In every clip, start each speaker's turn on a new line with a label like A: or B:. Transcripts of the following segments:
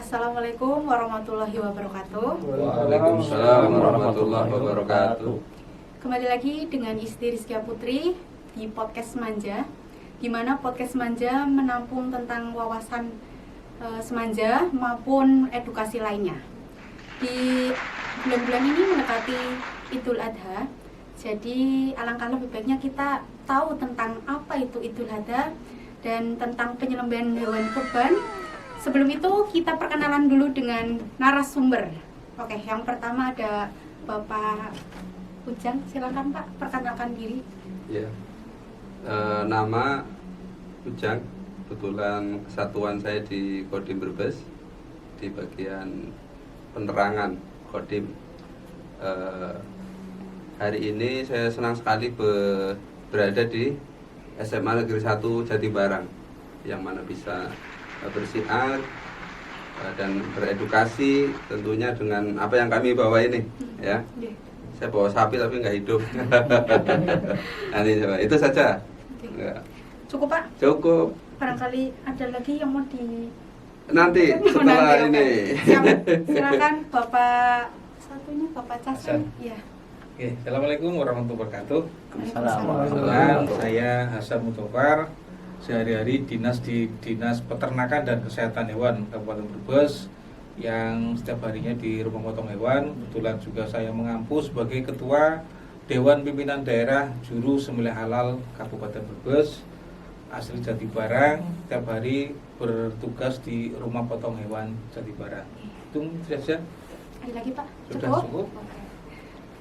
A: Assalamualaikum warahmatullahi wabarakatuh.
B: Waalaikumsalam warahmatullahi wabarakatuh.
A: Kembali lagi dengan Isti Rizkia Putri di Podcast Semanja, di mana Podcast Semanja menampung tentang wawasan semanja maupun edukasi lainnya. Di bulan-bulan ini mendekati Idul Adha, jadi alangkah lebih baiknya kita tahu tentang apa itu Idul Adha dan tentang penyembelihan hewan kurban. Sebelum itu kita perkenalan dulu dengan narasumber. Oke, yang pertama ada Bapak Ujang, silakan Pak, perkenalkan diri.
B: Ya, nama Ujang, kebetulan kesatuan saya di Kodim Brebes di bagian penerangan Kodim. Hari ini saya senang sekali berada di SMA Negeri 1 Jatibarang, yang mana bisa bersiar dan beredukasi tentunya dengan apa yang kami bawa ini, ya. Saya bawa sapi tapi nggak hidup. Nanti coba, itu saja.
A: Cukup Pak?
B: Cukup.
A: Barangkali ada lagi yang mau di
B: Nanti setelah ini.
A: Silakan Bapak satunya, Bapak Casan. Iya.
C: Oke, Assalamualaikum warahmatullahi wabarakatuh.
A: Waalaikumsalam.
C: Saya Hasan Mutofar, sehari-hari dinas di Dinas Peternakan dan Kesehatan Hewan Kabupaten Brebes, yang setiap harinya di rumah potong hewan. Kebetulan juga saya mengampu sebagai Ketua Dewan Pimpinan Daerah Juru Sembelih Halal Kabupaten Brebes, asli Jatibarang. Setiap hari bertugas di rumah potong hewan Jatibarang. Itu saja.
A: Ada lagi Pak?
C: Sudah cukup.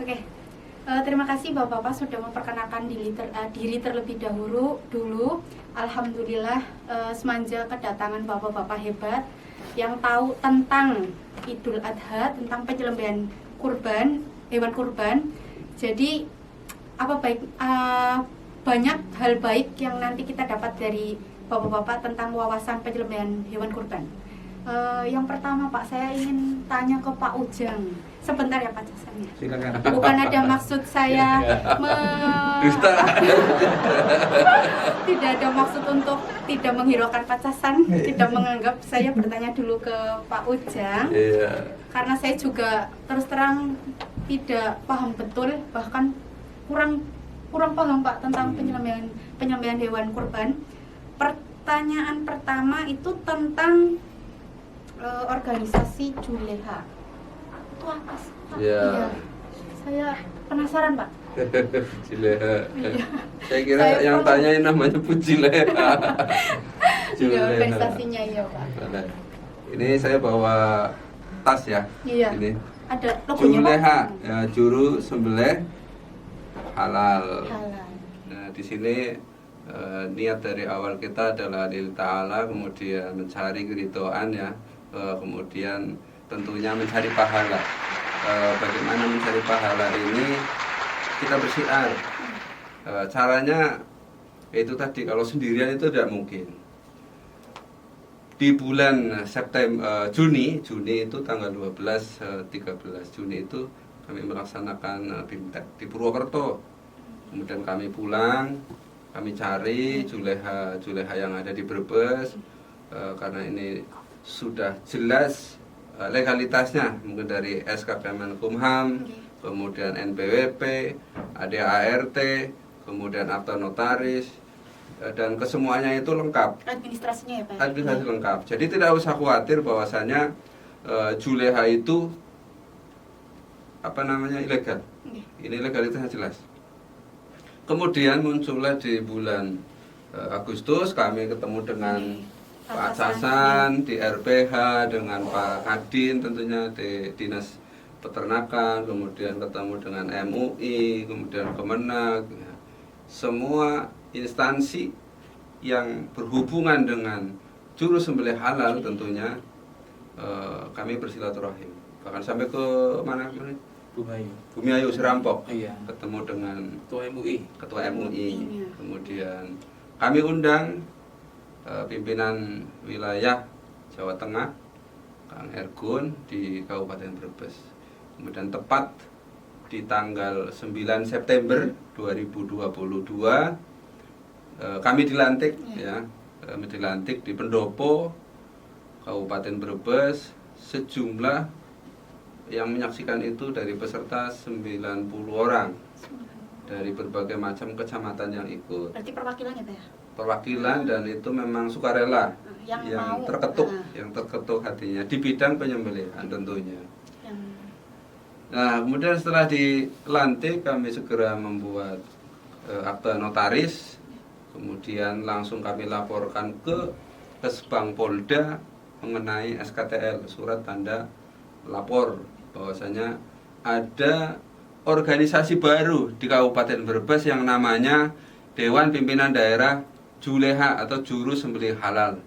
A: Oke. Terima kasih Bapak-bapak sudah memperkenalkan diri terlebih dulu. Alhamdulillah semanja kedatangan Bapak-bapak hebat yang tahu tentang Idul Adha, tentang penyembelihan kurban, hewan kurban. Jadi banyak hal baik yang nanti kita dapat dari Bapak-bapak tentang wawasan penyembelihan hewan kurban. Yang pertama Pak, saya ingin tanya ke Pak Ujang. Sebentar ya Pak Casannya.
C: Silakan.
A: Bukan ada maksud saya tidak ada maksud untuk tidak menghiraukan Pak Casan, tidak menganggap. Saya bertanya dulu ke Pak Ujang. Karena saya juga terus terang tidak paham betul, bahkan kurang paham Pak tentang penyembelihan hewan kurban. Pertanyaan pertama itu tentang organisasi Juleha. Itu apa sih Pak?
B: Ya.
A: Iya. Saya penasaran Pak.
B: Juleha.
A: Iya.
B: Saya kira yang tanyain namanya Bu Juleha.
A: Iya, organisasinya ya Pak.
B: Ini saya bawa tas ya.
A: Iya.
B: Ini
A: Ada logonya
B: Juleha,
A: Pak.
B: ya, juru sembelih halal.
A: Halal.
B: Nah, di sini niat dari awal kita adalah lil ta'ala, kemudian mencari keridhaan ya, kemudian tentunya mencari pahala. Bagaimana mencari pahala ini? Kita bersiar. Caranya itu tadi, kalau sendirian itu tidak mungkin. Di bulan Juni itu tanggal 12-13 Juni itu kami melaksanakan BIMTEK di Purwokerto. Kemudian kami pulang, kami cari Juleha yang ada di Brebes, karena ini sudah jelas legalitasnya, mungkin dari SK Kemenkumham, kemudian NPWP, ADART, kemudian akta notaris, dan kesemuanya itu lengkap.
A: Administrasinya ya Pak.
B: Administrasi lengkap. Jadi tidak usah khawatir bahwasanya Juleha itu ilegal. Ini legalitasnya jelas. Kemudian muncullah di bulan Agustus kami ketemu dengan Pak Casan di RPH, dengan Pak Kadin tentunya di Dinas Peternakan, kemudian ketemu dengan MUI, kemudian Kemenag, semua instansi yang berhubungan dengan juru sembelih halal tentunya kami bersilaturahim. Bahkan sampai ke mana? Bumiayu Serampok.
C: Iya.
B: Ketemu dengan Ketua MUI.
A: Iya.
B: Kemudian kami undang pimpinan wilayah Jawa Tengah, Kang Ergun di Kabupaten Brebes. Kemudian tepat di tanggal 9 September 2022 kami dilantik ya. Kami dilantik di Pendopo Kabupaten Brebes sejumlah yang menyaksikan itu dari peserta 90 orang dari berbagai macam kecamatan yang ikut.
A: Berarti perwakilan ya Pak ya?
B: Perwakilan, dan itu memang sukarela
A: Yang
B: yang
A: mau,
B: terketuk,
A: ah.
B: yang terketuk hatinya di bidang penyembelihan tentunya.
A: Yang
B: Nah, kemudian setelah dilantik kami segera membuat akta notaris, kemudian langsung kami laporkan ke Kesbang Polda mengenai SKTL, surat tanda lapor, bahwasanya ada organisasi baru di Kabupaten Brebes yang namanya Dewan Pimpinan Daerah Juleha atau Juru Sembelih Halal.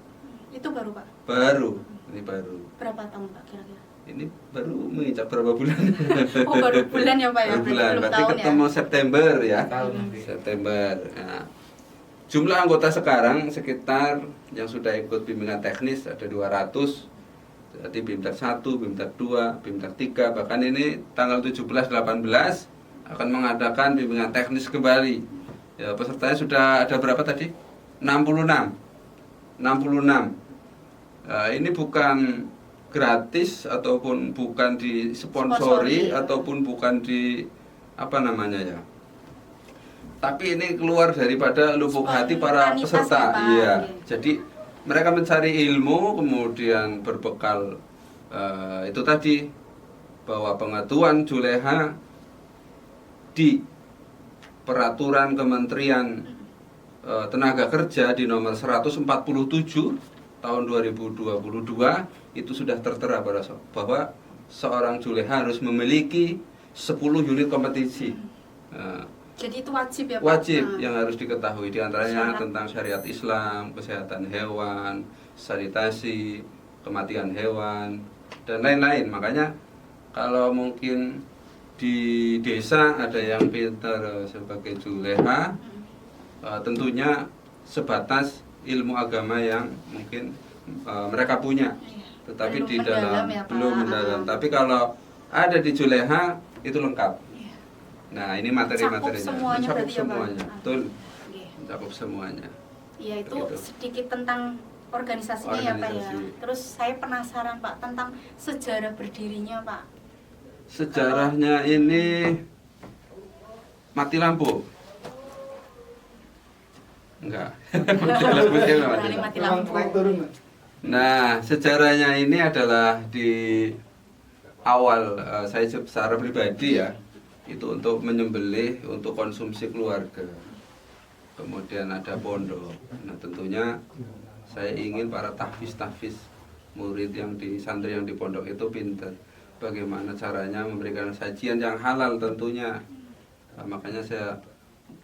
A: itu baru Pak?
B: Baru, ini baru.
A: Berapa tahun Pak kira-kira?
B: Ini baru menginjak berapa bulan?
A: Oh baru bulan ya Pak ya?
B: Baru bulan,
A: Belum
B: berarti
A: tahun
B: ketemu
A: ya?
B: September ya.
C: Tahun nanti.
B: September. Nah, jumlah anggota sekarang sekitar yang sudah ikut bimbingan teknis ada 200. Jadi BIMTEK 1, BIMTEK 2, BIMTEK 3, bahkan ini tanggal 17-18 akan mengadakan bimbingan teknis kembali. Ya, pesertanya sudah ada berapa tadi? 66. 66. Ini bukan gratis ataupun bukan disponsori ataupun bukan di apa namanya ya. Tapi ini keluar daripada lubuk hati para
A: Spontanitas
B: peserta.
A: ya, Pak.
B: Iya.
A: Oke.
B: Jadi mereka mencari ilmu, kemudian berbekal itu tadi bahwa pengetahuan Juleha di peraturan Kementerian Tenaga Kerja di nomor 147 tahun 2022 itu sudah tertera bahwa seorang Juleha harus memiliki 10 unit kompetisi.
A: Jadi itu wajib ya Pak?
B: Wajib
A: Nah,
B: yang harus diketahui, diantaranya
A: Syarat.
B: tentang syariat Islam, kesehatan hewan, sanitasi, kematian hewan, dan lain-lain. Makanya kalau mungkin di desa ada yang pintar sebagai Juleha, tentunya sebatas ilmu agama yang mungkin mereka punya,
A: Iya.
B: tetapi
A: Belum
B: di
A: mendalam
B: dalam
A: ya, Pak.
B: belum mendalam. Tapi kalau ada di Juleha itu lengkap.
A: Iya.
B: Nah, ini materi-materinya.
A: Mencakup semuanya
B: Mencakup
A: berarti ya, Pak?
B: semuanya.
A: Ah.
B: Betul.
A: Oke.
B: Mencakup semuanya.
A: Iya itu
B: Begitu.
A: sedikit tentang organisasinya ya Pak ya.
B: Organisasi.
A: Terus saya penasaran Pak tentang sejarah berdirinya Pak.
B: Sejarahnya ini mati lampu. Enggak.
A: Berani mati lampu.
B: Nah, sejarahnya ini adalah di awal saya secara pribadi ya, itu untuk menyembelih untuk konsumsi keluarga. Kemudian ada pondok. Nah, tentunya saya ingin para tahfiz murid yang di santri yang di pondok itu pintar bagaimana caranya memberikan sajian yang halal tentunya. Nah, makanya saya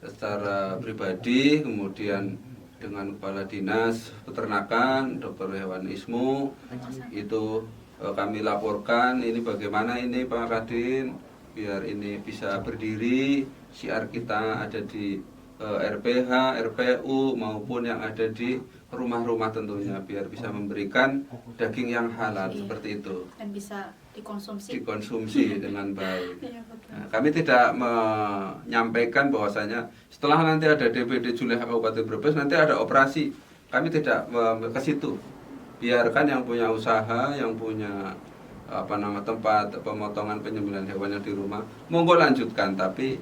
B: secara pribadi kemudian dengan kepala dinas peternakan Dr. Hewan Ismu itu kami laporkan ini bagaimana ini Pak Kadin biar ini bisa berdiri, syiar kita ada di RPH, RPU maupun yang ada di rumah-rumah tentunya biar bisa memberikan daging yang halal seperti itu
A: Dan bisa dikonsumsi.
B: dengan baik.
A: Iya, betul.
B: Nah, kami tidak menyampaikan bahwasanya setelah nanti ada DPD Juleha Kabupaten Brebes nanti ada operasi. Kami tidak ke situ. Biarkan yang punya usaha, yang punya tempat pemotongan penyembelihan hewan yang di rumah, monggo lanjutkan. Tapi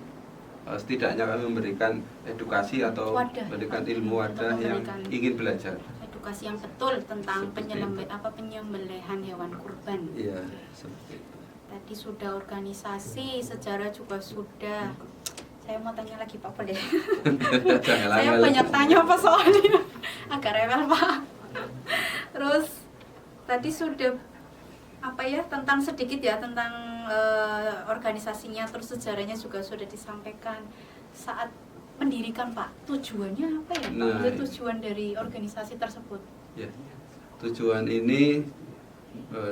B: setidaknya kami memberikan edukasi atau
A: Wadah.
B: memberikan ilmu wadah
A: Untuk
B: yang
A: memberikan
B: ingin belajar.
A: edukasi yang betul tentang
B: Seperti
A: penyembelihan hewan kurban.
B: Iya, seperti itu.
A: Tadi sudah organisasi, sejarah juga sudah. Saya mau tanya lagi Pak Pede.
B: Jangan
A: Saya
B: angel.
A: banyak tanya Pak soalnya agak rewel Pak. Terus tadi sudah tentang sedikit ya tentang organisasinya, terus sejarahnya juga sudah disampaikan. Saat mendirikan Pak, tujuannya apa ya Pak?
B: Nah,
A: Tujuan dari organisasi tersebut.
B: Ya, tujuan ini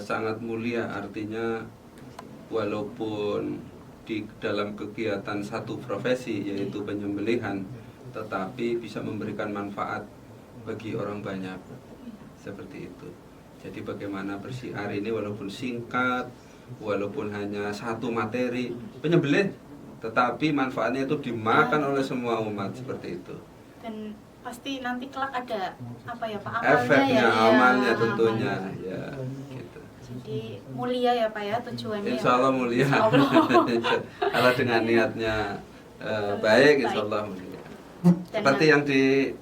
B: sangat mulia, artinya walaupun di dalam kegiatan satu profesi yaitu penyembelihan, tetapi bisa memberikan manfaat bagi orang banyak, seperti itu. Jadi bagaimana bersiar ini walaupun singkat, walaupun hanya satu materi penyembelih, tetapi manfaatnya itu dimakan oleh semua umat, seperti itu.
A: Dan pasti nanti kelak ada Pak
B: Efeknya,
A: ya,
B: amalnya tentunya,
A: amalnya.
B: ya, gitu.
A: Jadi mulia ya Pak ya tujuannya.
B: Insya Allah mulia.
A: Insya Allah.
B: Kalau dengan niatnya baik, insya Allah mulia. Seperti yang di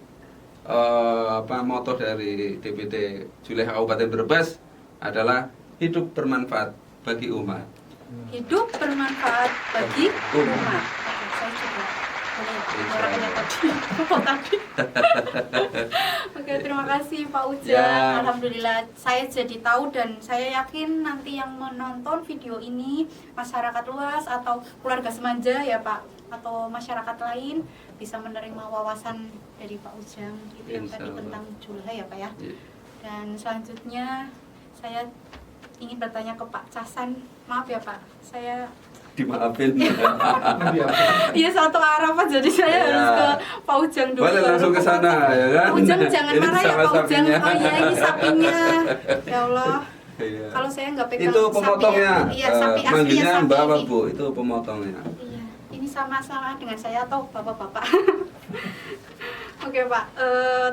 B: moto dari DPT Juleha Kabupaten Brebes adalah hidup bermanfaat bagi umat.
A: Hidup bermanfaat bagi umat. Oke, saya coba menyuarakannya tadi. Oke, terima kasih Pak Ujang.
B: Ya.
A: Alhamdulillah saya jadi tahu dan saya yakin nanti yang menonton video ini masyarakat luas atau keluarga semanja ya Pak, atau masyarakat lain bisa menerima wawasan dari Pak Ujang itu yang tadi
B: Insya Allah.
A: tentang Juleha ya Pak ya.
B: Ya.
A: Dan selanjutnya saya ingin bertanya ke Pak Casan. Maaf ya Pak, saya
B: Dimaafin.
A: iya satu arah Pak, jadi saya
B: Ya.
A: harus ke Pak Ujang dulu.
B: Boleh langsung ke sana ya kan?
A: Pak Ujang jangan
B: Ini
A: marah ya
B: sama
A: Pak Ujang.
B: sapinya.
A: Oh iya ini sapinya. Ya Allah.
B: Iya.
A: Kalau saya nggak pegang
B: Itu pemotongnya.
A: sapi, iya sapi aslinya
B: Manggilnya
A: sapi
B: Mbak apa
A: ini.
B: Bu? Itu pemotongnya.
A: Iya, ini sama-sama dengan saya atau bapak-bapak. Oke Pak,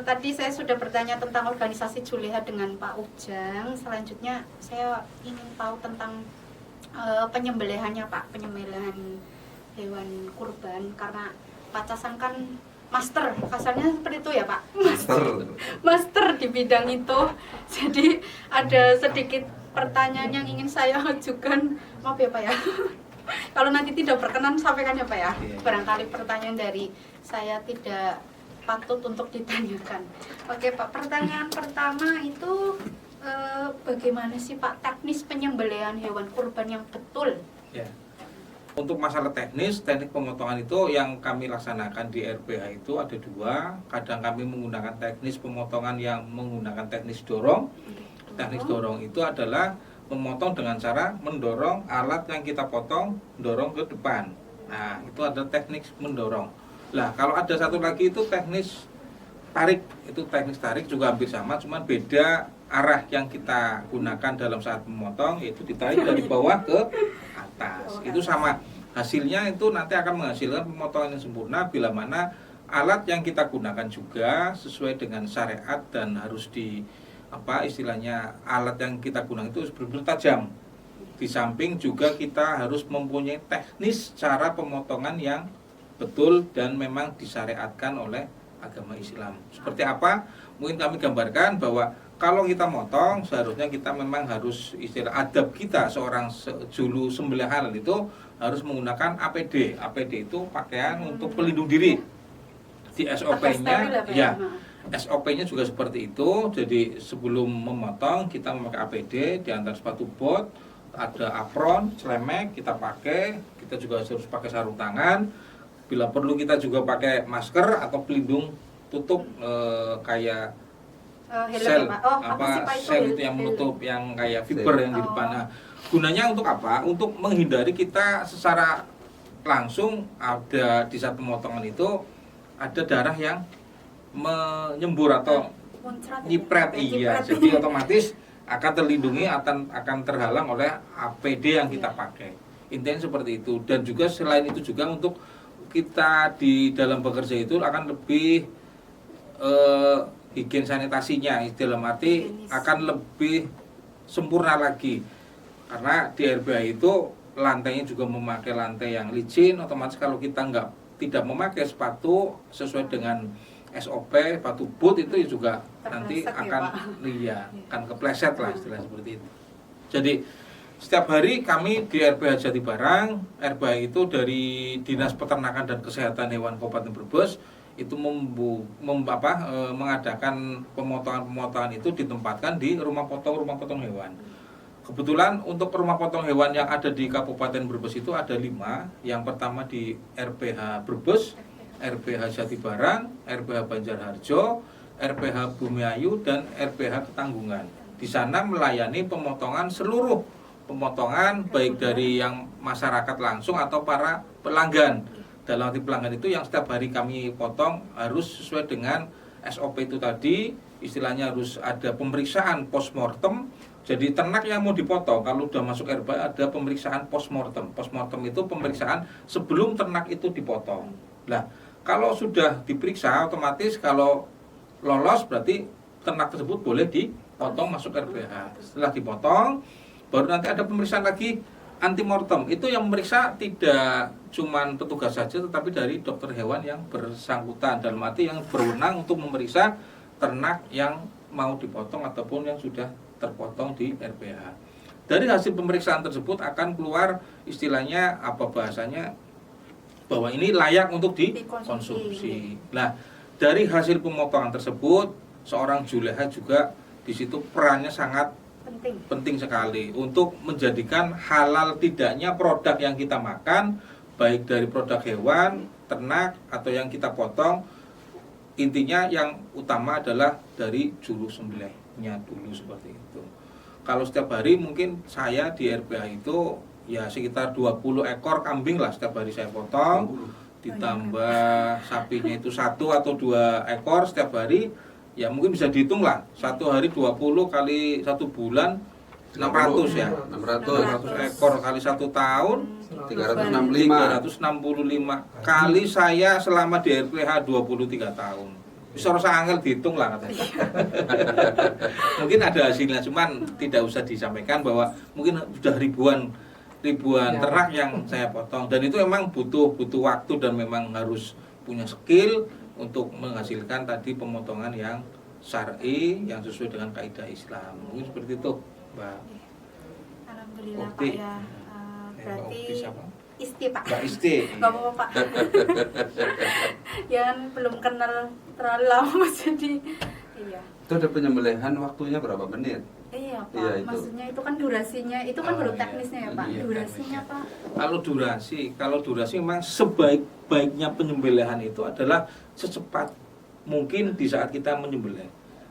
A: tadi saya sudah bertanya tentang organisasi Juleha dengan Pak Ujang. Selanjutnya saya ingin tahu tentang penyembelihannya Pak, penyembelihan hewan kurban, karena Pak Casan kan master, kasarnya seperti itu ya Pak. Master di bidang itu. Jadi ada sedikit pertanyaan yang ingin saya ajukan. Maaf ya Pak ya. Kalau nanti tidak berkenan sampaikan ya Pak ya.
C: Iya.
A: Barangkali pertanyaan dari saya tidak patut untuk ditanyakan. Oke Pak, pertanyaan pertama itu bagaimana sih Pak teknis penyembelihan hewan kurban yang betul?
C: Ya. Untuk masalah teknis, teknik pemotongan itu yang kami laksanakan di RPH itu ada dua. Kadang kami menggunakan teknis pemotongan yang menggunakan teknis dorong. Teknik dorong itu adalah memotong dengan cara mendorong alat yang kita potong, dorong ke depan. Nah, itu ada teknik mendorong. Lah, kalau ada satu lagi itu teknis tarik. Itu teknis tarik juga hampir sama, cuman beda arah yang kita gunakan dalam saat memotong, yaitu ditarik dari bawah ke atas. Itu sama. Hasilnya itu nanti akan menghasilkan pemotongan yang sempurna bila mana alat yang kita gunakan juga sesuai dengan syariat dan harus istilahnya alat yang kita gunakan itu benar-benar tajam. Di samping juga kita harus mempunyai teknis cara pemotongan yang betul dan memang disyariatkan oleh agama Islam. Seperti apa? Mungkin kami gambarkan bahwa kalau kita motong seharusnya kita memang harus istilah adab kita seorang julu sembelih halal itu harus menggunakan APD. APD itu pakaian untuk pelindung diri. Di SOP-nya ya. SOP-nya juga seperti itu. Jadi sebelum memotong kita memakai APD di antara sepatu bot, ada apron, celemek kita pakai. Kita juga harus pakai sarung tangan. Bila perlu kita juga pakai masker atau pelindung tutup kayak sel sel itu yang menutup yang kayak fiber yang di depan. Nah, gunanya untuk apa? Untuk menghindari kita secara langsung ada di saat pemotongan itu ada darah yang menyembur atau nyipret, iya. Jadi otomatis akan terlindungi, akan terhalang oleh APD yang kita pakai. Intinya seperti itu. Dan juga selain itu juga untuk kita di dalam bekerja itu akan lebih higien sanitasinya, dalam arti akan lebih sempurna lagi. Karena di RBH itu lantainya juga memakai lantai yang licin, otomatis kalau kita tidak memakai sepatu sesuai dengan SOP, sepatu boot itu juga nanti akan akan kepleset lah istilah seperti itu. Jadi setiap hari kami di RBH Jatibarang, RBH itu dari Dinas Peternakan dan Kesehatan Hewan Kabupaten Brebes itu mengadakan pemotongan-pemotongan itu ditempatkan di rumah potong hewan. Kebetulan untuk rumah potong hewan yang ada di Kabupaten Brebes itu ada 5. Yang pertama di RPH Brebes, RPH Jatibarang, RPH Banjarharjo, RPH Bumiayu, dan RPH Ketanggungan. Di sana melayani pemotongan seluruh pemotongan baik dari yang masyarakat langsung atau para pelanggan. Dalam arti pelanggan itu yang setiap hari kami potong harus sesuai dengan SOP itu tadi, istilahnya harus ada pemeriksaan postmortem. Jadi ternak yang mau dipotong kalau sudah masuk RBH ada pemeriksaan postmortem. Postmortem itu pemeriksaan sebelum ternak itu dipotong. Nah, kalau sudah diperiksa otomatis kalau lolos berarti ternak tersebut boleh dipotong masuk RBH. Setelah dipotong baru nanti ada pemeriksaan lagi antemortem. Itu yang memeriksa tidak cuman petugas saja, tetapi dari dokter hewan yang bersangkutan, dalam arti yang berwenang untuk memeriksa ternak yang mau dipotong ataupun yang sudah terpotong di RPH. Dari hasil pemeriksaan tersebut akan keluar istilahnya apa bahasanya, bahwa ini layak untuk dikonsumsi. Nah, dari hasil pemotongan tersebut, seorang juleha juga di situ perannya sangat penting sekali untuk menjadikan halal tidaknya produk yang kita makan, baik dari produk hewan, ternak atau yang kita potong. Intinya yang utama adalah dari juru sembelihnya dulu, seperti itu. Kalau setiap hari mungkin saya di RPH itu ya sekitar 20 ekor kambing lah setiap hari saya potong, ditambah sapinya itu 1 atau 2 ekor setiap hari, ya mungkin bisa dihitung lah, satu hari 20 kali 1 bulan 600 ya, 600 ekor kali 1 tahun 365 kali saya selama di RPH 23 tahun. Bisa rasa angel dihitung lah katanya. Mungkin ada hasilnya, cuman tidak usah disampaikan bahwa mungkin sudah ribuan ternak yang saya potong, dan itu memang butuh waktu dan memang harus punya skill untuk menghasilkan tadi pemotongan yang syar'i yang sesuai dengan kaidah Islam. Mungkin seperti itu, Mbak.
A: Alhamdulillah
C: Ukti.
A: Pak ya. Berarti Isti Pak.
C: Mbak Isti.
A: Gak apa-apa Pak. Ya kan belum kenal terlalu lama jadi iya.
B: Itu ada penyembelihan waktunya berapa menit?
A: Iya Pak,
B: Iya, itu.
A: maksudnya itu kan durasinya, itu kan baru
C: iya.
A: teknisnya ya Pak.
C: Iya,
A: Durasinya Pak.
C: Kalau durasi memang sebaik-baiknya penyembelihan itu adalah secepat mungkin di saat kita menyembelih.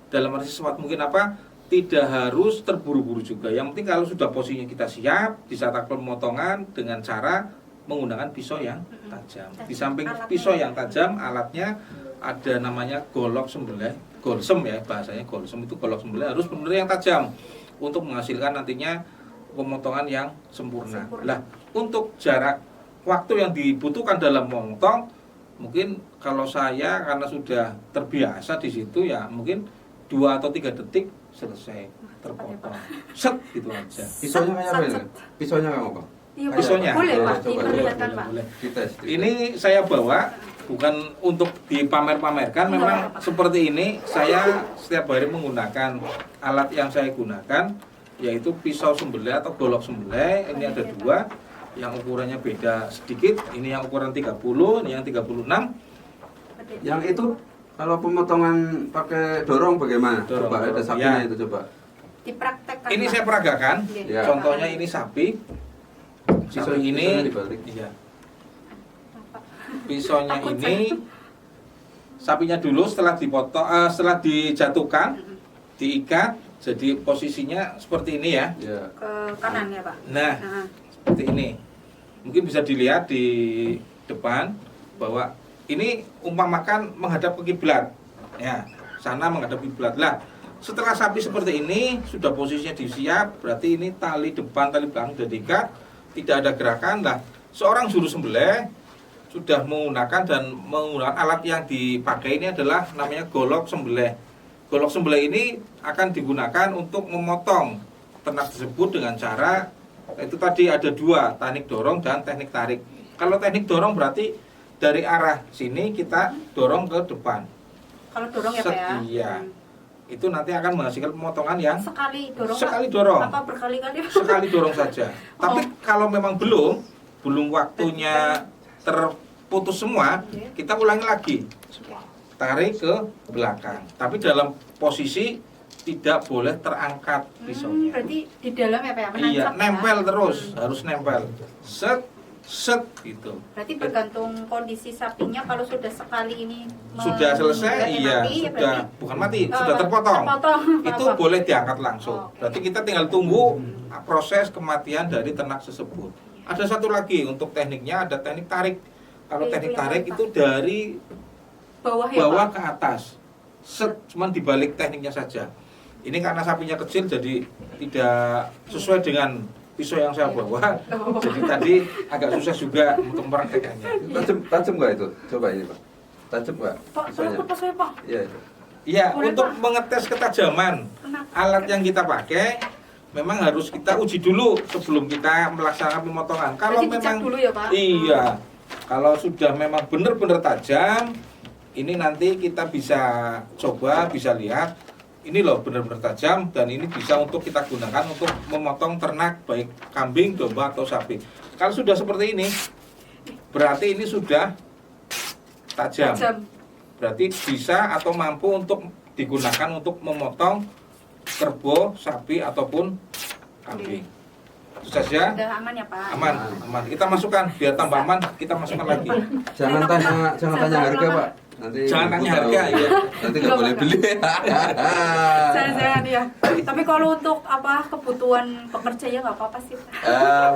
C: Dalam arti secepat mungkin apa? Tidak harus terburu-buru juga. Yang penting kalau sudah posisinya kita siap di saat pemotongan dengan cara menggunakan pisau yang tajam. Di samping pisau yang tajam, alatnya ada namanya golok sembelih, golsem ya bahasanya, golsem itu golok sembelih harus benar yang tajam untuk menghasilkan nantinya pemotongan yang sempurna. Lah, untuk jarak waktu yang dibutuhkan dalam memotong, mungkin kalau saya karena sudah terbiasa di situ ya mungkin 2 atau 3 detik selesai terpotong. Set gitu aja.
B: Pisaunya kayak apa ini? Pisaunya kayak apa?
A: Iya,
C: Pisaunya.
A: boleh Pak,
B: Coba,
A: diperlihatkan Pak.
C: Boleh.
B: Dites.
C: Ini saya bawa bukan untuk dipamer-pamerkan, memang seperti ini. Saya setiap hari menggunakan alat yang saya gunakan, yaitu pisau sembelih atau golok sembelih. Ini ada 2 yang ukurannya beda sedikit. Ini yang ukuran 30, ini yang 36.
B: Yang itu kalau pemotongan pakai dorong bagaimana?
C: Dorong,
B: Coba ada
C: dorong.
B: sapinya
C: Ya.
B: itu coba.
A: Dipraktekkan.
C: Ini
A: Pak.
C: saya peragakan.
B: Ya.
C: Contohnya ini sapi. Sapi
B: Pisaunya
C: ini,
B: dibalik.
C: iya. Pisaunya ini, sapinya dulu setelah dipotong, setelah dijatuhkan, diikat, jadi posisinya seperti ini ya.
B: Ya.
A: Ke kanan ya Pak.
C: Nah, seperti ini. Mungkin bisa dilihat di depan bahwa ini umpamakan menghadap ke kiblat. Ya, sana menghadap kiblat. Lah, setelah sapi seperti ini sudah posisinya disiap, berarti ini tali depan, tali belakang sudah diikat, tidak ada gerakan. Lah, seorang juru sembelih sudah menggunakan alat yang dipakai ini adalah namanya golok sembelih. Golok sembelih ini akan digunakan untuk memotong ternak tersebut dengan cara itu tadi ada 2, teknik dorong dan teknik tarik. Kalau teknik dorong berarti dari arah sini kita dorong ke depan.
A: Kalau dorong ya Pak ya.
C: Iya. Itu nanti akan menghasilkan pemotongan yang
A: Sekali dorong.
C: sekali
A: Pak?
C: dorong.
A: Apa berkali-kali?
C: Sekali dorong saja. Tapi kalau memang belum waktunya terputus semua, kita ulangi lagi. Tarik ke belakang. Tapi dalam posisi tidak boleh terangkat pisaunya.
A: Berarti di dalam ya Pak ya?
C: Iya,
A: Menancap,
C: nempel
A: ya?
C: terus, harus nempel. Set gitu.
A: Berarti bergantung kondisi sapinya, kalau sudah sekali ini
C: Sudah selesai, iya,
A: mati, ya
C: sudah
A: berarti,
C: bukan mati, sudah terpotong. Itu
A: Apa?
C: boleh diangkat langsung.
A: Oke.
C: Berarti kita tinggal tunggu proses kematian dari ternak tersebut. Ada satu lagi untuk tekniknya, ada teknik tarik. Kalau
A: Itu
C: teknik
A: yang
C: tarik
A: apa?
C: itu dari
A: bawah ya
C: bawah
A: Pak?
C: ke atas. Set, cuman dibalik tekniknya saja. Ini karena sapinya kecil jadi tidak sesuai dengan pisau yang saya bawa. Jadi tadi agak susah juga untuk mempraktekannya.
B: Tajam nggak itu? Coba ini Pak. Tajam nggak?
A: Pak,
B: Pisaunya?
A: saya pas saya Pak.
B: Iya itu.
C: Iya,
A: Boleh,
C: untuk
A: Pak?
C: mengetes ketajaman
A: Kenapa?
C: alat yang kita pakai, memang harus kita uji dulu sebelum kita melaksanakan pemotongan. Kalau
A: Berarti dicek
C: memang
A: dulu ya, Pak?
C: Iya. Kalau sudah memang benar-benar tajam, ini nanti kita bisa coba, bisa lihat. Ini loh benar-benar tajam dan ini bisa untuk kita gunakan untuk memotong ternak baik kambing, domba atau sapi. Kalau sudah seperti ini, berarti ini sudah tajam. Berarti bisa atau mampu untuk digunakan untuk memotong kerbau, sapi ataupun kambing. Itu saja.
A: Udah aman ya, Pak?
C: Aman. Kita masukkan biar tambah aman, kita masukkan lagi.
B: Jangan tanya harga, Pak. Nanti
C: Jangan tanya harga ya.
B: Nanti nggak boleh beli.
A: Jangan ya. Tapi kalau untuk kebutuhan pekerja ya nggak apa-apa sih, Pak.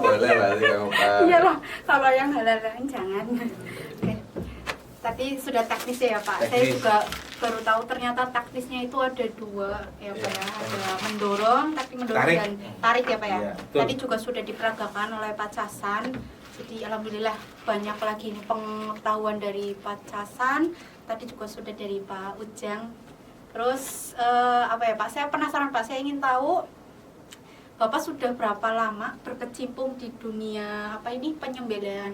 B: Boleh lah sih kamu, Pak.
A: Iya loh, kalau yang halal jangan. Oke. Tadi sudah teknis ya, Pak. Saya
C: Teknis.
A: juga baru tahu ternyata taktisnya itu ada dua ya, Pak ya. Ada mendorong, taktik mendorong
C: Tarik.
A: dan tarik ya, Pak ya.
C: Iya, betul.
A: Tadi juga sudah diperagakan oleh Pak Casan. Jadi alhamdulillah banyak lagi nih pengetahuan dari Pak Casan. Tadi juga sudah dari Pak Ujang. Terus Pak? Saya penasaran, Pak. Saya ingin tahu Bapak sudah berapa lama berkecimpung di dunia penyembelihan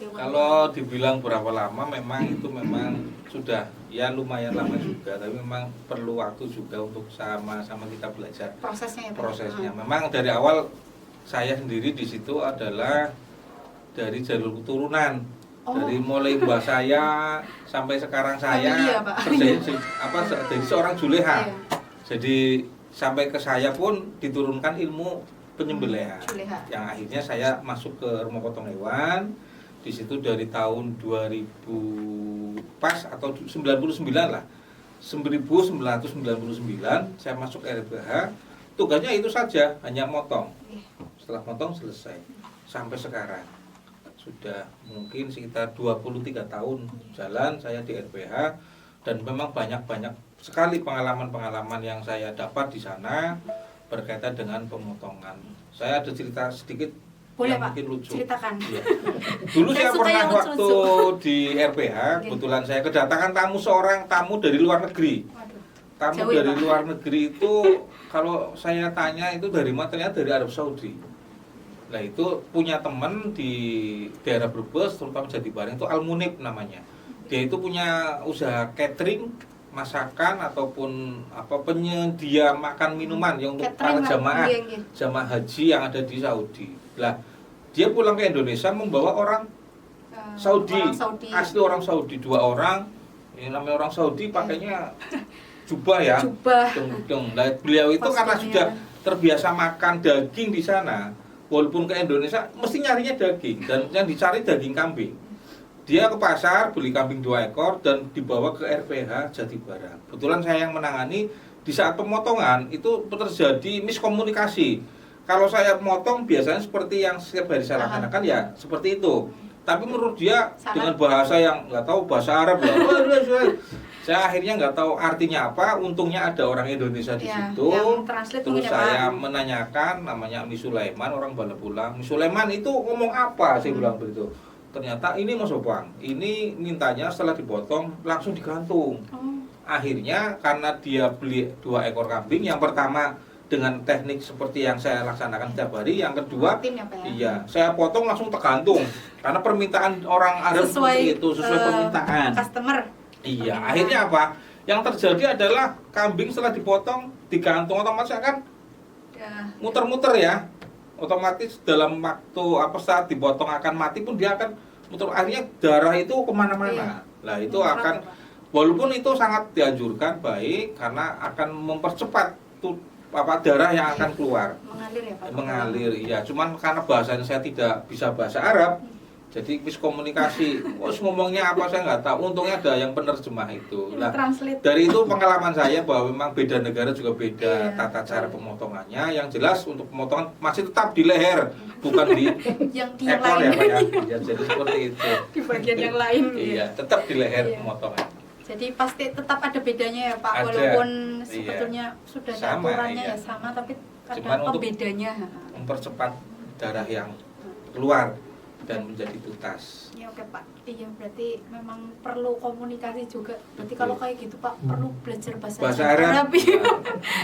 A: hewan?
C: Kalau dibilang berapa lama, memang itu memang sudah ya lumayan lama juga, tapi memang perlu waktu juga untuk sama-sama kita belajar
A: Prosesnya ya, Pak?
C: prosesnya. Memang dari awal saya sendiri di situ adalah dari jalur keturunan. Dari mulai mbah saya sampai sekarang saya
A: Iya, Pak.
C: jadi seorang juleha.
A: Iya.
C: Jadi sampai ke saya pun diturunkan ilmu penyembelihan.
A: Juleha.
C: Yang akhirnya saya masuk ke rumah potong hewan. Di situ dari tahun 2000 pas atau 99 lah. 1999 saya masuk RBH. Tugasnya itu saja, hanya motong. Setelah motong selesai. Sampai sekarang sudah mungkin sekitar 23 tahun jalan saya di RPH, dan memang banyak sekali pengalaman-pengalaman yang saya dapat di sana berkaitan dengan pemotongan. Saya ada cerita sedikit.
A: Boleh,
C: yang
A: Pak,
C: mungkin lucu.
A: ceritakan.
C: Iya. Dulu
A: Saya
C: saya
A: suka
C: pernah
A: yang
C: waktu
A: lucu-lucu.
C: di RPH, kebetulan saya kedatangan seorang tamu dari luar negeri.
A: Waduh.
C: Tamu
A: Jauh ya,
C: dari
A: Pak?
C: luar negeri itu kalau saya tanya itu dari mana, ternyata dari Arab Saudi. Nah itu punya teman di daerah Brebes, terutama Jatibarang, itu Almunib namanya. Dia itu punya usaha catering, masakan ataupun penyedia makan minuman yang untuk para jamaah haji yang ada di Saudi. Lah dia pulang ke Indonesia membawa orang Saudi, asli orang Saudi, 2 orang. Ini namanya orang Saudi pakainya jubah ya. Nah, beliau itu karena sudah terbiasa makan daging di sana, walaupun ke Indonesia mesti nyarinya daging, dan yang dicari daging kambing. Dia ke pasar beli kambing 2 ekor dan dibawa ke RPH Jatibarang. Kebetulan saya yang menangani. Di saat pemotongan itu terjadi miskomunikasi. Kalau saya motong biasanya seperti yang setiap hari saya laksanakan ya seperti itu. Tapi menurut dia dengan bahasa yang nggak tahu, bahasa Arab ya. Saya akhirnya nggak tahu artinya apa. Untungnya ada orang Indonesia di situ. Terus saya menanyakan, namanya Mi Sulaiman, orang Balapulang. Mi Sulaiman itu ngomong apa? Saya bilang begitu. Ternyata ini Mas Opang, ini mintanya setelah dipotong langsung digantung. Akhirnya karena dia beli 2 ekor kambing, yang pertama dengan teknik seperti yang saya laksanakan setiap hari, yang kedua iya, saya potong langsung tergantung. Karena permintaan orang Arab seperti itu, sesuai permintaan
A: customer.
C: Iya, akhirnya apa? Yang terjadi adalah kambing setelah dipotong digantung, otomatis kan muter-muter ya. Otomatis dalam waktu saat dipotong akan mati pun dia akan muter, akhirnya darah itu kemana-mana. Lah itu akan, walaupun itu sangat dianjurkan baik karena akan mempercepat darah yang akan keluar.
A: Mengalir ya, Pak?
C: Mengalir, iya. Cuman karena bahasanya saya tidak bisa bahasa Arab, jadi miskomunikasi. Ngomongnya apa saya nggak tahu. Untungnya ada yang penerjemah itu. Nah, dari itu pengalaman saya bahwa memang beda negara juga beda tata cara pemotongannya. Yang jelas untuk pemotongan masih tetap di leher, bukan di ekor ya, Pak ya. Ya, jadi seperti itu.
A: Di bagian yang lain.
C: Iya, tetap di leher pemotongan.
A: Jadi pasti tetap ada bedanya ya, Pak.
C: Ada,
A: walaupun sebetulnya sudah ada
C: sama,
A: aturannya
C: iya.
A: ya sama, tapi
C: Cuman
A: ada pembedanya.
C: mempercepat darah yang keluar. dan menjadi tuntas.
A: Ya oke Pak. Iya berarti memang perlu komunikasi juga. Berarti kalau kayak gitu Pak perlu belajar bahasa
C: Arab.
A: Iya.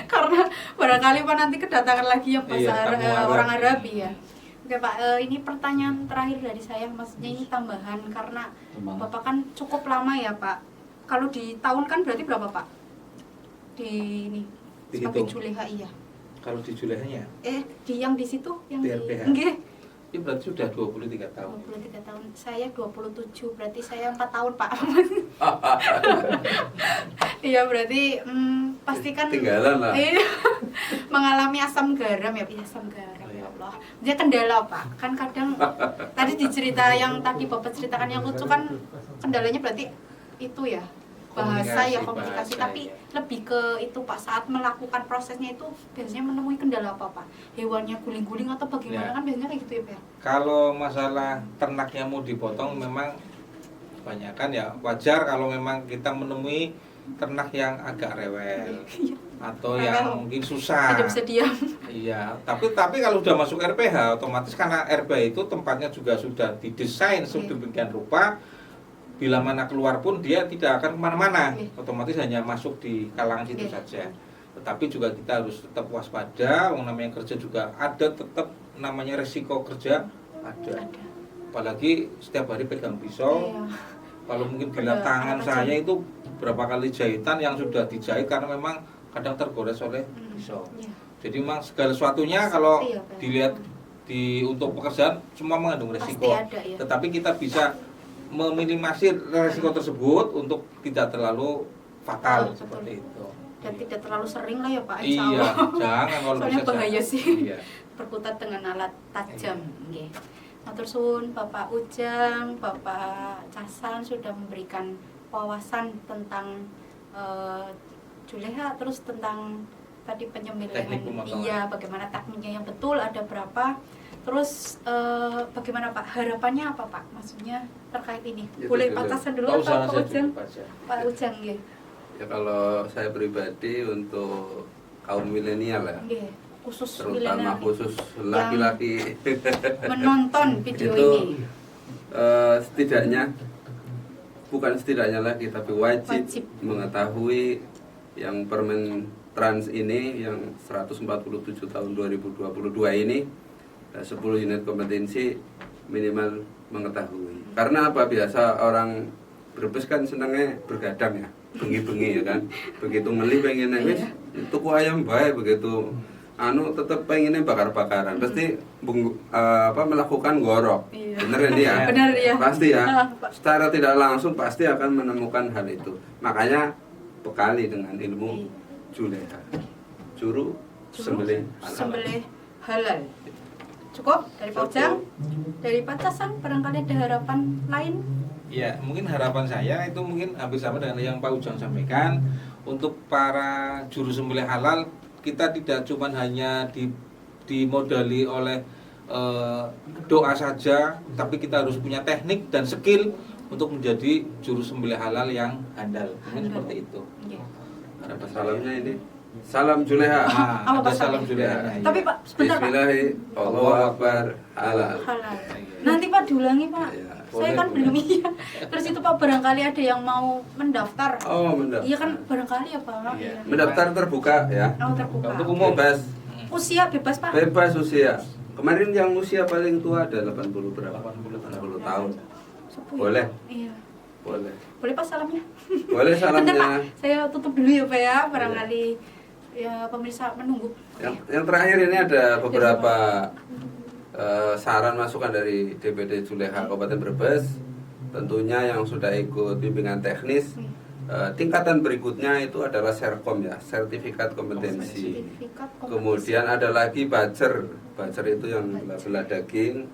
A: Karena barangkali Pak nanti kedatangan lagi yang bahasa
C: Iya,
A: orang Arab ya. Oke Pak, ini pertanyaan terakhir dari saya, maksudnya ini tambahan karena Bapak kan cukup lama ya Pak. Kalau di tahun kan berarti berapa Pak? Di ini sebagai
C: Dihitung.
A: juleha iya.
C: Kalau di Julehanya,
A: Di yang di situ yang
C: di
A: di
C: RPH.
A: Nggih.
C: ini berarti sudah 23 tahun.
A: 23 tahun. Saya 27, berarti saya 4 tahun Pak. Iya berarti pasti kan
B: Tinggalan lah.
A: Iya. Mengalami asam garam ya, asam garam ya Allah. Dia kendala Pak. Kan kadang tadi dicerita yang tadi Bapak ceritakan yang lucu kan kendalanya berarti itu ya. Bahasa ya komunikasi,
C: Bahasa,
A: tapi
C: ya.
A: lebih ke itu Pak, saat melakukan prosesnya itu biasanya menemui kendala apa Pak? Hewannya guling-guling atau bagaimana
C: Ya.
A: kan biasanya kayak gitu ya Pak?
C: Kalau masalah ternaknya mau dipotong memang kebanyakan ya wajar kalau memang kita menemui ternak yang agak rewel atau yang mungkin susah.
A: Tidak bisa diam.
C: Iya, tapi kalau sudah masuk RPH otomatis karena RPH itu tempatnya juga sudah didesain sedemikian rupa, bila mana keluar pun dia tidak akan kemana-mana, otomatis hanya masuk di kalangan situ saja. Tetapi juga kita harus tetap waspada, yang namanya kerja juga ada tetap namanya resiko kerja ada. Apalagi setiap hari pegang pisau.
A: Iya.
C: Kalau mungkin bila tangan saya itu berapa kali jahitan yang sudah dijahit karena memang kadang tergores oleh pisau.
A: Iya.
C: Jadi memang segala sesuatunya kalau
A: Pasti ya, Pak.
C: dilihat untuk pekerjaan semua mengandung resiko.
A: Pasti ada, ya.
C: Tetapi kita bisa meminimasi resiko tersebut untuk tidak terlalu fatal
A: Betul.
C: seperti itu.
A: Dan tidak terlalu sering lah ya Pak, insya
C: Iya,
A: Allah.
C: jangan kalau
A: Soalnya
C: bisa
A: bahaya
C: jangan.
A: sih.
C: Iya.
A: Berkutat dengan alat tajam. Nggih. Matur suwun Bapak Ujang, Bapak Casan sudah memberikan wawasan tentang juleha, terus tentang tadi penyembelihan.
C: Teknik pemotongan.
A: Iya, bagaimana tekniknya yang betul, ada berapa. Terus bagaimana Pak, harapannya apa Pak? Maksudnya terkait ini.
B: Itu
A: Boleh
B: dulu.
A: Pak Casan dulu
C: Oh,
A: atau
C: usah
A: Pak
C: saya
A: Ujang?
C: cukup aja.
A: Pak Ujang nggih.
B: Ya kalau saya pribadi untuk kaum milenial ya,
A: Nggih, khusus
B: terutama
A: milenial
B: khusus laki-laki
A: menonton video
B: itu
A: ini.
B: setidaknya lagi tapi wajib
A: Wajib.
B: mengetahui yang Permen Trans ini yang 147 tahun 2022 ini 10 unit kompetensi minimal mengetahui. Karena apa, biasa orang Brebes kan senangnya bergadang ya, bengi-bengi ya kan. Begitu meli pengennya wis tuku ayam bae, begitu tetap pengennya bakar-bakaran. Pasti melakukan gorok.
A: Iya.
B: Bener ini ya?
A: Bener ya.
B: Pasti ya.
A: Pak.
B: Secara tidak langsung pasti akan menemukan hal itu. Makanya bekali dengan ilmu juleha. Juru sembelih halal.
A: Sembelih halal. Cukup dari Pak Ujang, dari Pak Casan, barangkali ada harapan lain.
C: Ya, mungkin harapan saya itu mungkin hampir sama dengan yang Pak Ujang sampaikan. Untuk para juru sembelih halal, kita tidak cuma hanya dimodali oleh doa saja, tapi kita harus punya teknik dan skill untuk menjadi juru sembelih halal yang handal. Mungkin seperti itu.
A: Nggih.
B: Apa salamnya ini? Salam juleha.
C: Nah,
A: Apa
C: ada
A: Pak
C: salam
A: Salim?
C: julehanya.
A: Tapi Pak, sebentar Pak.
B: Bismillahirrahmanirrahim. Allahu Akbar. Halal.
A: Halal. Nanti Pak diulangi Pak.
B: Iya,
A: Saya
B: boleh,
A: kan
B: boleh.
A: belum iya. Terus itu Pak barangkali ada yang mau mendaftar.
B: Oh, mendaftar.
A: Iya kan barangkali ya Pak.
C: Iya.
A: Iya.
B: Mendaftar terbuka ya.
A: Oh, terbuka.
C: Untuk umum.
B: Bebas.
A: Usia bebas Pak.
B: Bebas usia. Kemarin yang usia paling tua ada 80 berapa?
C: 80
B: tahun.
A: Sepuh ya,
B: Boleh.
A: Pak? Iya.
B: Boleh.
A: Boleh Pak salamnya?
B: Boleh
A: Bentar Pak,
B: salamnya.
A: saya tutup dulu ya Pak ya, barangkali ya pemirsa menunggu.
B: Yang terakhir ini ada beberapa saran masukan dari DPD Juleha Kabupaten Brebes. Tentunya yang sudah ikut bimbingan teknis, tingkatan berikutnya itu adalah Serkom ya, sertifikat kompetensi.
A: Sertifikat kompetensi.
B: Kemudian ada lagi bacer. Bacer itu yang belah daging.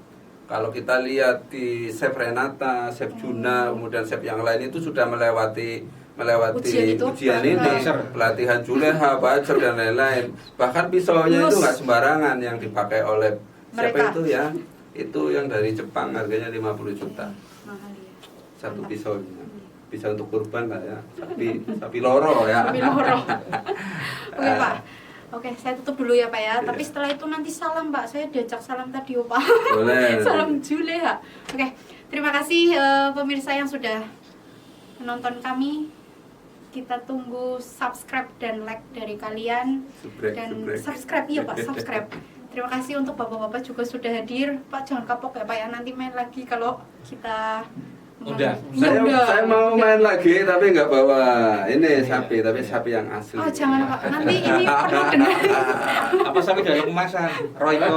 B: Kalau kita lihat di Chef Renata, Chef Juna, kemudian chef yang lain itu sudah melewati
A: Ujian itu.
B: ujian ini,
C: Bacer.
B: pelatihan juleha, bacer dan lain-lain. Bahkan pisaunya itu
A: Lulus.
B: nggak sembarangan yang dipakai oleh siapa
A: Mereka.
B: itu ya? Itu yang dari Jepang harganya 50 juta
A: Mahal ya.
B: satu
A: Mantap.
B: pisaunya. Bisa untuk kurban lah ya, sapi loro ya.
A: Sapi loro. Oke Pak. Oke, saya tutup dulu ya Pak ya.
B: Iya.
A: Tapi setelah itu nanti salam Pak. Saya diajak salam tadi oh, Pak.
B: Boleh.
A: Salam Juleha. Oke, terima kasih pemirsa yang sudah menonton kami. Kita tunggu subscribe dan like dari kalian. Dan subscribe, iya Pak, subscribe. Terima kasih untuk bapak-bapak juga sudah hadir. Pak jangan kapok ya Pak ya, nanti main lagi kalau kita
C: Udah.
A: Ya,
B: Saya mau main lagi tapi nggak bawa ini sapi, tapi sapi yang asli.
A: Oh jangan Pak, nanti ini penuh dengan
C: Apa sampai dalam kemasan? Royco.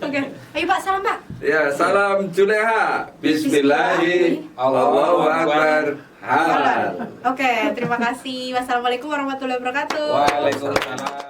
A: Oke, ayo Pak, salam Pak.
B: Ya, salam Juleha. Bismillahi. Allahu Akbar. Halal.
A: Oke, terima kasih. Wassalamualaikum warahmatullahi wabarakatuh.
C: Waalaikumsalam.